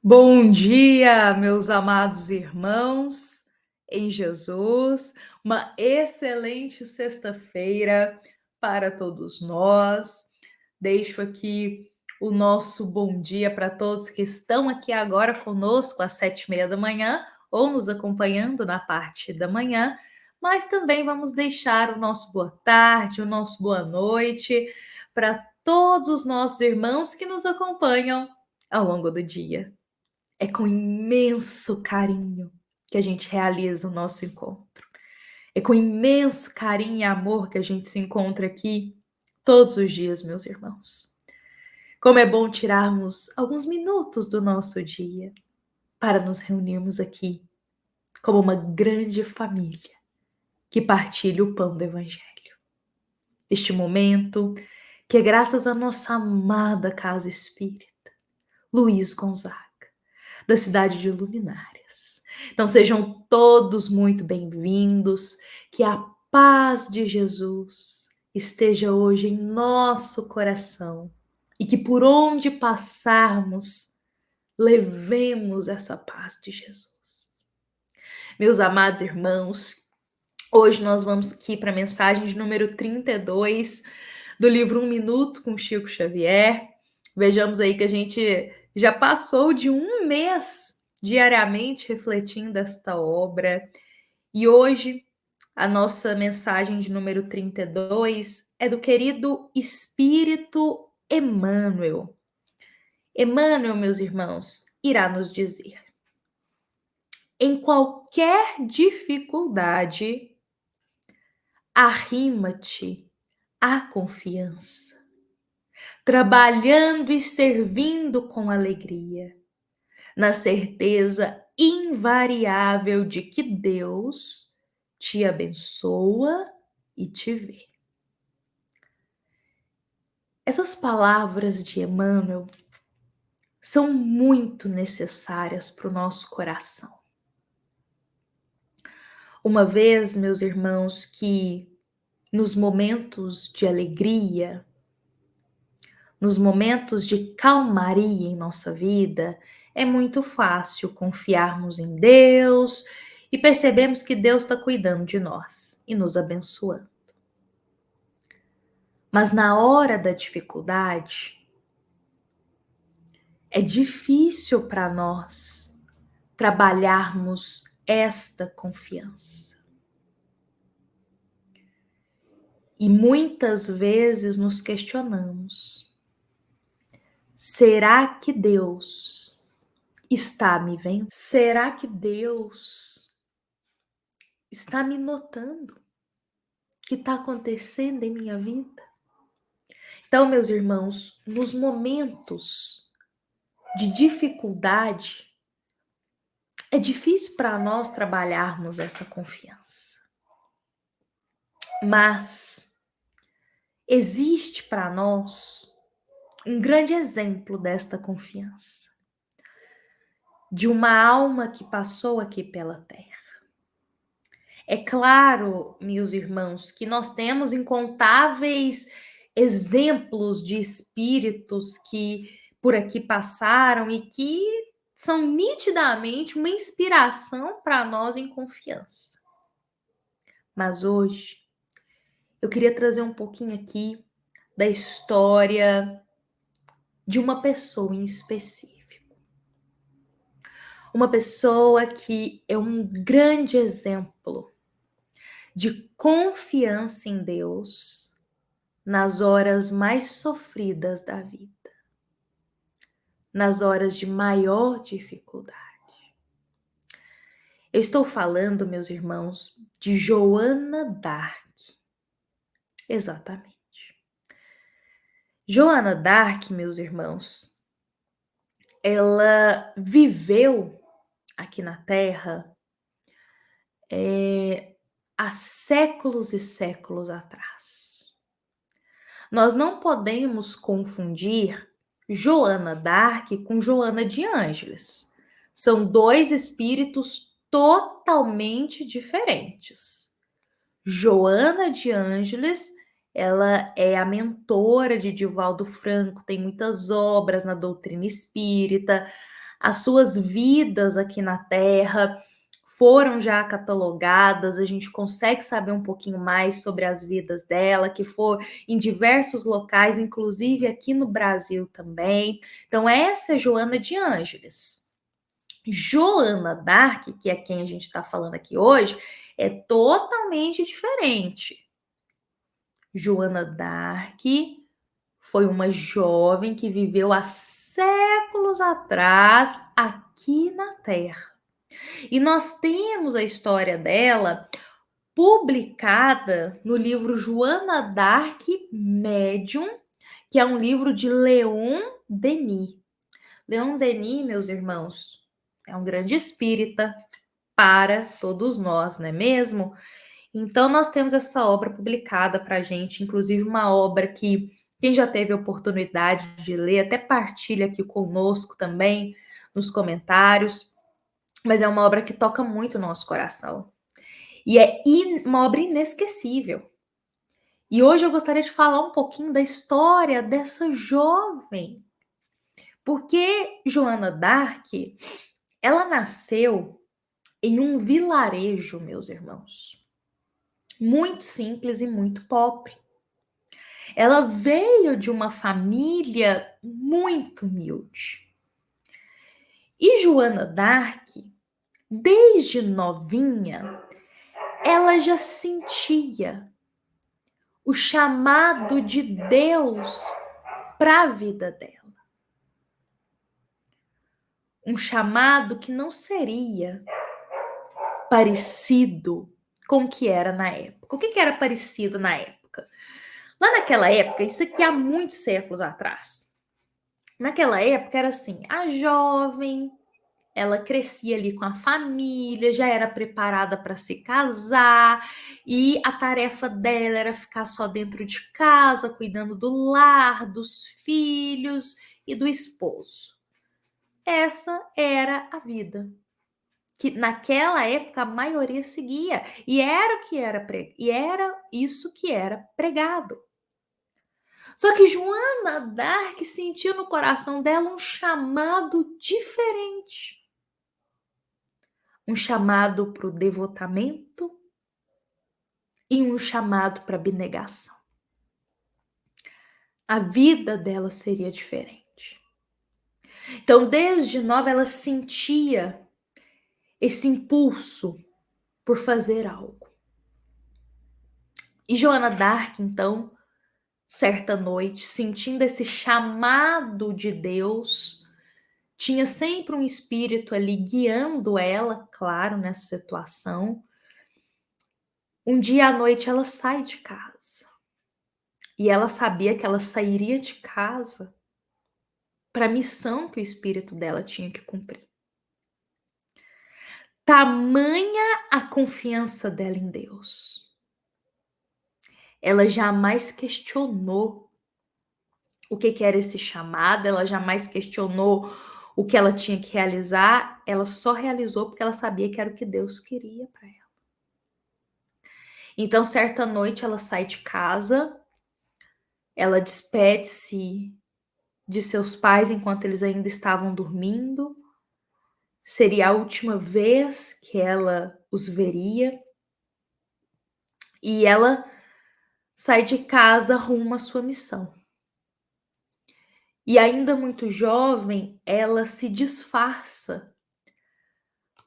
Bom dia, meus amados irmãos em Jesus. Uma excelente sexta-feira para todos nós. Deixo aqui o nosso bom dia para todos que estão aqui agora conosco às 7h30 da manhã ou nos acompanhando na parte da manhã, mas também vamos deixar o nosso boa tarde, o nosso boa noite para todos os nossos irmãos que nos acompanham ao longo do dia. É com imenso carinho que a gente realiza o nosso encontro. É com imenso carinho e amor que a gente se encontra aqui todos os dias, meus irmãos. Como é bom tirarmos alguns minutos do nosso dia para nos reunirmos aqui como uma grande família que partilha o pão do Evangelho. Este momento que é graças à nossa amada Casa Espírita, Luiz Gonzaga, da cidade de Luminárias. Então sejam todos muito bem-vindos, que a paz de Jesus esteja hoje em nosso coração e que por onde passarmos, levemos essa paz de Jesus. Meus amados irmãos, hoje nós vamos aqui para a mensagem de número 32 do livro Um Minuto com Chico Xavier. Vejamos aí que a gente já passou de um mês diariamente refletindo esta obra. E hoje a nossa mensagem de número 32 é do querido Espírito Emmanuel. Emmanuel, meus irmãos, irá nos dizer: em qualquer dificuldade, arrima-te à confiança, trabalhando e servindo com alegria, na certeza invariável de que Deus te abençoa e te vê. Essas palavras de Emmanuel são muito necessárias para o nosso coração. Uma vez, meus irmãos, que nos momentos de alegria, nos momentos de calmaria em nossa vida, é muito fácil confiarmos em Deus e percebemos que Deus está cuidando de nós e nos abençoando. Mas na hora da dificuldade, é difícil para nós trabalharmos esta confiança. E muitas vezes nos questionamos: será que Deus está me vendo? Será que Deus está me notando o que está acontecendo em minha vida? Então, meus irmãos, nos momentos de dificuldade, é difícil para nós trabalharmos essa confiança. Mas existe para nós um grande exemplo desta confiança, de uma alma que passou aqui pela terra. É claro, meus irmãos, que nós temos incontáveis exemplos de espíritos que por aqui passaram e que são nitidamente uma inspiração para nós em confiança. Mas hoje eu queria trazer um pouquinho aqui da história de uma pessoa em específico. Uma pessoa que é um grande exemplo de confiança em Deus nas horas mais sofridas da vida, nas horas de maior dificuldade. Eu estou falando, meus irmãos, de Joana d'Arc. Exatamente. Joana d'Arc, meus irmãos, ela viveu aqui na Terra há séculos e séculos atrás. Nós não podemos confundir Joana d'Arc com Joana de Ângeles. São dois espíritos totalmente diferentes. Joana de Ângeles, ela é a mentora de Divaldo Franco, tem muitas obras na doutrina espírita. As suas vidas aqui na Terra foram já catalogadas, a gente consegue saber um pouquinho mais sobre as vidas dela, que foi em diversos locais, inclusive aqui no Brasil também. Então, essa é Joana de Ângeles. Joana d'Arc, que é quem a gente está falando aqui hoje, é totalmente diferente. Joana d'Arc foi uma jovem que viveu há séculos atrás aqui na Terra. E nós temos a história dela publicada no livro Joana d'Arc Médium, que é um livro de Leon Denis. Leon Denis, meus irmãos, é um grande espírita para todos nós, não é mesmo? Então, nós temos essa obra publicada para a gente, inclusive uma obra que quem já teve a oportunidade de ler, até partilha aqui conosco também nos comentários, mas é uma obra que toca muito o nosso coração. E é uma obra inesquecível. E hoje eu gostaria de falar um pouquinho da história dessa jovem. Porque Joana d'Arc, ela nasceu em um vilarejo, meus irmãos. Muito simples e muito pobre. Ela veio de uma família muito humilde. E Joana d'Arc, desde novinha, ela já sentia o chamado de Deus para a vida dela. Um chamado que não seria parecido com o que era na época. O que era parecido na época? Lá naquela época, isso aqui há muitos séculos atrás. Naquela época era assim, a jovem, ela crescia ali com a família, já era preparada para se casar, e a tarefa dela era ficar só dentro de casa, cuidando do lar, dos filhos e do esposo. Essa era a vida que naquela época a maioria seguia, e era isso que era pregado. Só que Joana d'Arc sentiu no coração dela um chamado diferente. Um chamado para o devotamento e um chamado para abnegação. A vida dela seria diferente. Então, desde nova, ela sentia esse impulso por fazer algo. E Joana d'Arc, então, certa noite, sentindo esse chamado de Deus, tinha sempre um espírito ali guiando ela, claro, nessa situação. Um dia à noite ela sai de casa. E ela sabia que ela sairia de casa para a missão que o espírito dela tinha que cumprir. Tamanha a confiança dela em Deus. Ela jamais questionou o que era esse chamado, ela jamais questionou o que ela tinha que realizar, ela só realizou porque ela sabia que era o que Deus queria para ela. Então, certa noite, ela sai de casa, ela despede-se de seus pais enquanto eles ainda estavam dormindo. Seria a última vez que ela os veria. E ela sai de casa rumo à sua missão. E ainda muito jovem, ela se disfarça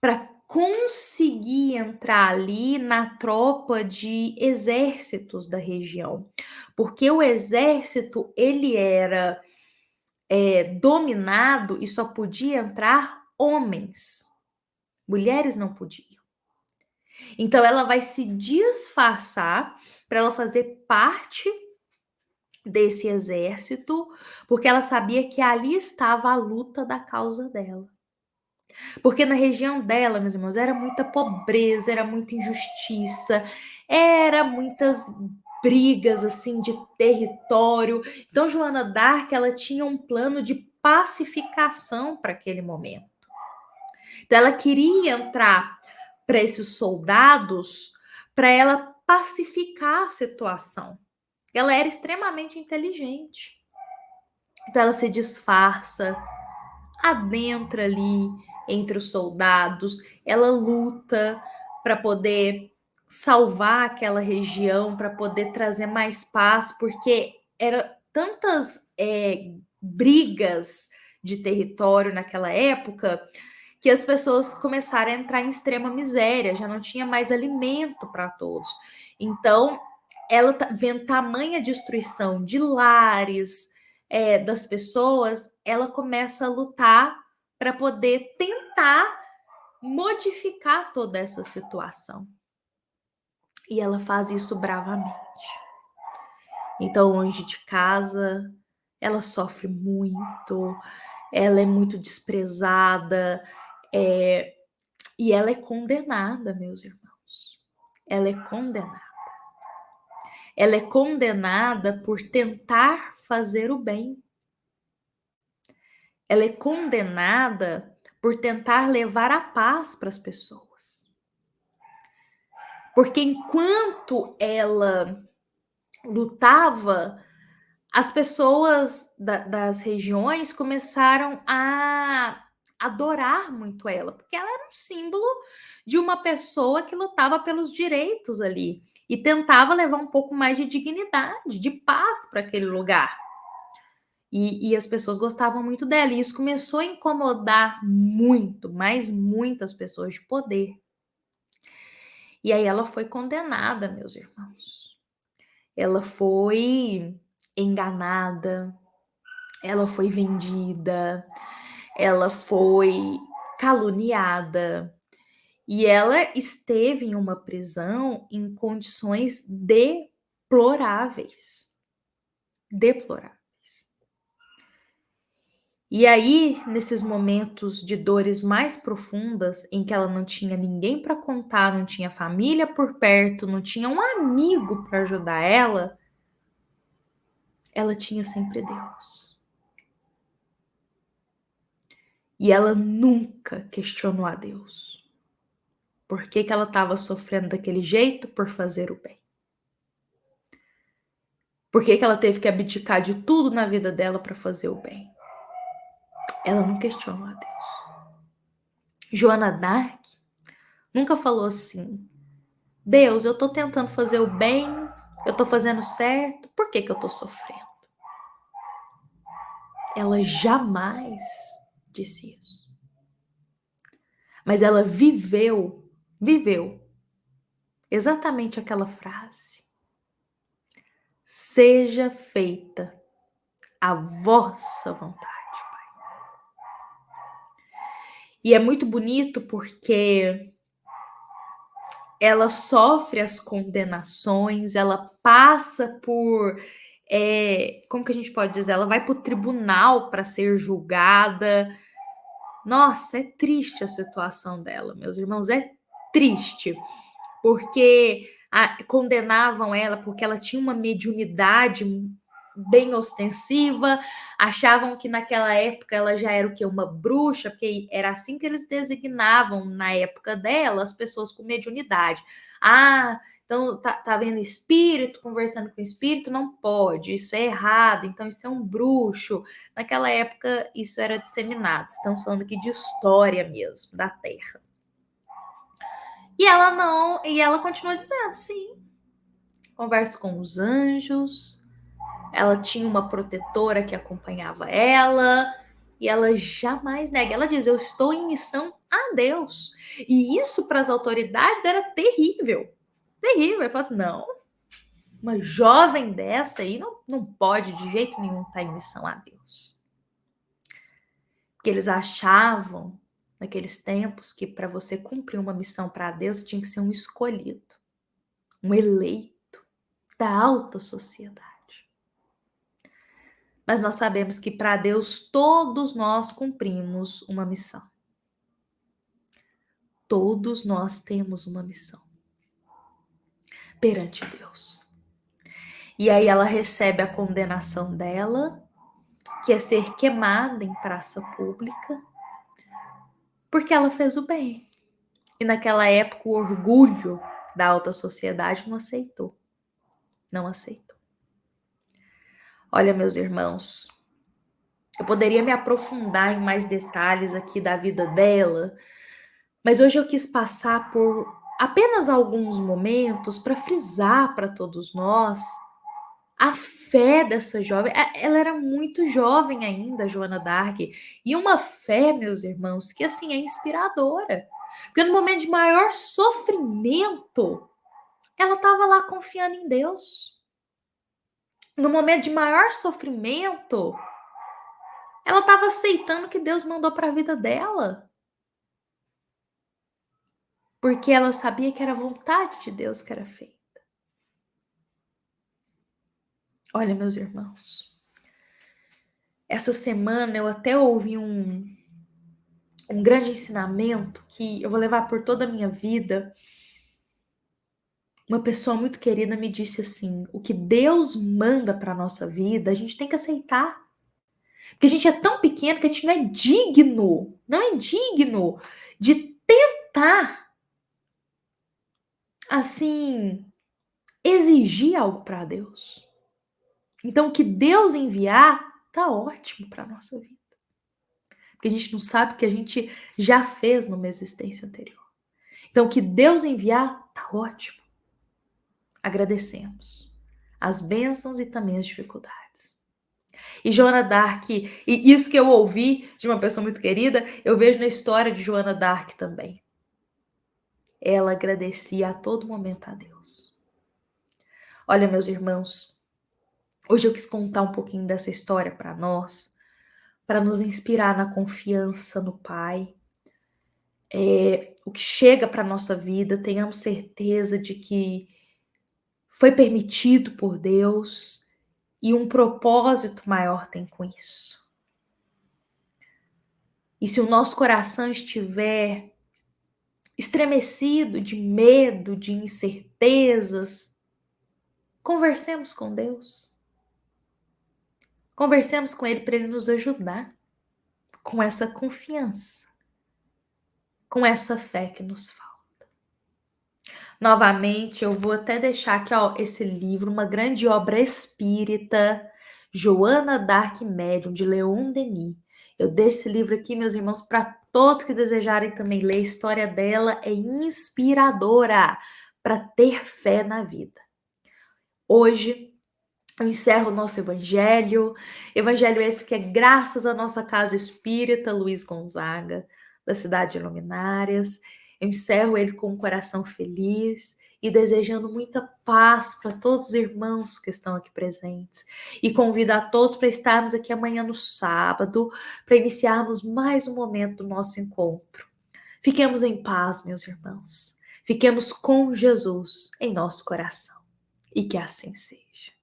para conseguir entrar ali na tropa de exércitos da região, porque o exército ele era dominado e só podia entrar homens, mulheres não podiam. Então ela vai se disfarçar para ela fazer parte desse exército, porque ela sabia que ali estava a luta da causa dela. Porque na região dela, meus irmãos, era muita pobreza, era muita injustiça, era muitas brigas assim de território. Então Joana d'Arc, ela tinha um plano de pacificação para aquele momento. Então ela queria entrar para esses soldados para ela pacificar a situação. Ela era extremamente inteligente. Então ela se disfarça. adentra ali entre os soldados, ela luta para poder salvar aquela região, para poder trazer mais paz, porque era tantas brigas de território naquela época que as pessoas começaram a entrar em extrema miséria, já não tinha mais alimento para todos. Então, ela vendo tamanha destruição de lares, das pessoas, ela começa a lutar para poder tentar modificar toda essa situação. E ela faz isso bravamente. Então, longe de casa, ela sofre muito, ela é muito desprezada, e ela é condenada, meus irmãos. Ela é condenada. Ela é condenada por tentar fazer o bem. Ela é condenada por tentar levar a paz para as pessoas. Porque enquanto ela lutava, as pessoas das regiões começaram a adorar muito ela, porque ela era um símbolo de uma pessoa que lutava pelos direitos ali e tentava levar um pouco mais de dignidade, de paz para aquele lugar. E as pessoas gostavam muito dela, e isso começou a incomodar muito, mas muitas pessoas de poder. E aí ela foi condenada, meus irmãos. Ela foi enganada, ela foi vendida, ela foi caluniada e ela esteve em uma prisão em condições deploráveis. Deploráveis. E aí, nesses momentos de dores mais profundas, em que ela não tinha ninguém para contar, não tinha família por perto, não tinha um amigo para ajudar ela tinha sempre Deus. E ela nunca questionou a Deus. Por que ela estava sofrendo daquele jeito? Por fazer o bem. Por que ela teve que abdicar de tudo na vida dela para fazer o bem? Ela não questionou a Deus. Joana d'Arc nunca falou assim: Deus, eu tô tentando fazer o bem, eu tô fazendo certo, por que eu tô sofrendo? Ela jamais disse isso. Mas ela viveu exatamente aquela frase. Seja feita a vossa vontade, Pai. E é muito bonito porque ela sofre as condenações, ela passa por, como que a gente pode dizer? Ela vai para o tribunal para ser julgada. Nossa, é triste a situação dela, meus irmãos, é triste, porque condenavam ela porque ela tinha uma mediunidade bem ostensiva, achavam que naquela época ela já era o quê? Uma bruxa, porque era assim que eles designavam na época dela as pessoas com mediunidade. Ah, então tá vendo espírito, conversando com espírito, não pode, isso é errado, então isso é um bruxo. Naquela época isso era disseminado, estamos falando aqui de história mesmo, da Terra. E ela continua dizendo, sim, converso com os anjos, ela tinha uma protetora que acompanhava ela, e ela jamais nega. Ela diz: eu estou em missão a Deus. E isso para as autoridades era terrível. Terrível. Eu falo assim: não, uma jovem dessa aí não pode de jeito nenhum estar em missão a Deus. Porque eles achavam, naqueles tempos, que para você cumprir uma missão para Deus, tinha que ser um escolhido, um eleito da alta sociedade. Mas nós sabemos que para Deus todos nós cumprimos uma missão. Todos nós temos uma missão perante Deus. E aí ela recebe a condenação dela, que é ser queimada em praça pública, porque ela fez o bem. E naquela época o orgulho da alta sociedade não aceitou. Não aceitou. Olha, meus irmãos, Eu poderia me aprofundar em mais detalhes aqui da vida dela, mas hoje eu quis passar por apenas alguns momentos para frisar para todos nós a fé dessa jovem. Ela era muito jovem ainda, Joana d'Arc, e uma fé, meus irmãos, que assim é inspiradora. Porque no momento de maior sofrimento, ela estava lá confiando em Deus. No momento de maior sofrimento, ela estava aceitando o que Deus mandou para a vida dela. Porque ela sabia que era a vontade de Deus que era feita. Olha, meus irmãos, essa semana eu até ouvi um grande ensinamento que eu vou levar por toda a minha vida. Uma pessoa muito querida me disse assim: o que Deus manda para nossa vida, a gente tem que aceitar. Porque a gente é tão pequeno que a gente não é digno de tentar, assim, exigir algo para Deus. Então, o que Deus enviar, tá ótimo para nossa vida. Porque a gente não sabe o que a gente já fez numa existência anterior. Então, o que Deus enviar, tá ótimo. Agradecemos as bênçãos e também as dificuldades. E Joana d'Arc, e isso que eu ouvi de uma pessoa muito querida, eu vejo na história de Joana d'Arc também. Ela agradecia a todo momento a Deus. Olha, meus irmãos, hoje eu quis contar um pouquinho dessa história para nós, para nos inspirar na confiança no Pai. O que chega para nossa vida, tenhamos certeza de que foi permitido por Deus e um propósito maior tem com isso. E se o nosso coração estiver estremecido de medo, de incertezas, conversemos com Deus. Conversemos com Ele para Ele nos ajudar com essa confiança, com essa fé que nos falta. Novamente, eu vou até deixar aqui, ó, esse livro, uma grande obra espírita, Joana d'Arc Médium, de Leon Denis. Eu deixo esse livro aqui, meus irmãos, para todos que desejarem também ler. A história dela é inspiradora para ter fé na vida. Hoje, eu encerro o nosso evangelho esse que é graças à nossa casa espírita Luiz Gonzaga, da cidade de Luminárias. Eu encerro ele com um coração feliz e desejando muita paz para todos os irmãos que estão aqui presentes. E convido a todos para estarmos aqui amanhã no sábado, para iniciarmos mais um momento do nosso encontro. Fiquemos em paz, meus irmãos. Fiquemos com Jesus em nosso coração. E que assim seja.